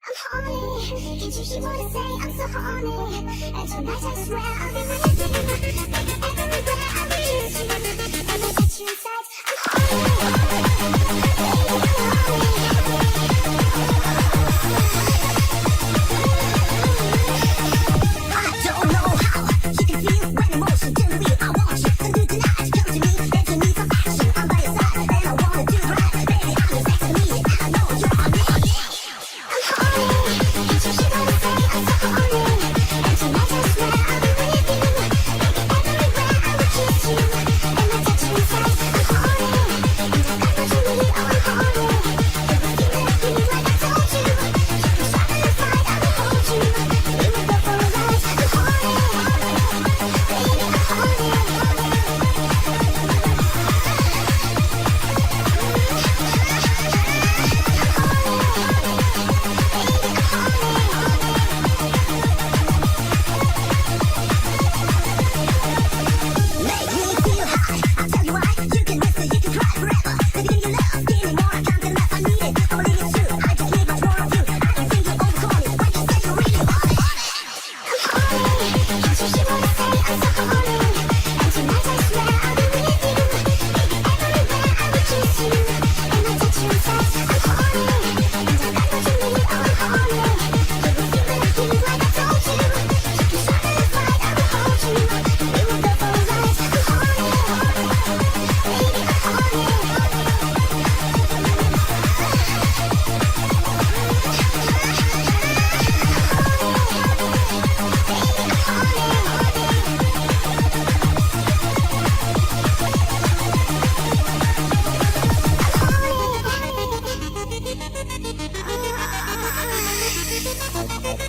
I'm horny. Can't you hear what I say? I'm so horny. And tonight I swear I'll be with you. Everywhere I will kiss you. And I'll touch you inside. I'm horny. I don't know how you can feel when emotion turns real. I want you to do tonight. Come to me, dance with me for action. I'm by your side and I wanna do right. Baby, I'm just next to me and I know you're on me. I'm horny. Can't you hear what I say? I'm so horny. And tonight I swear I'll be with you. Baby, everywhere I will kiss you. And I'll touch you inside. I'm horny. And I've got what you need. Oh, I'm horny. You will feel it like I told you. You can try to fight. I will hold you. We will go for a ride. I'm horny. Baby, I'm horny. Make me feel high. I'll tell you why. You can miss it, you can cry forever. Baby, give me your love, give me more. I can't enough. I need it. I believe it's true. I just need much more of you. I can think you're overcome me when you say you really want it. I'm horny. Can't you hear what I say? I'm so horny. And tonight I swear I'll be with you. Baby, everywhere I will kiss you. And I'll touch you inside. I'm horny. And I've got what you need. Oh, I'm horny. You will feel it like I told you. You can try to fight. I will hold you. We will go for a ride. I'm horny. Baby, I'm horny. I'm horny.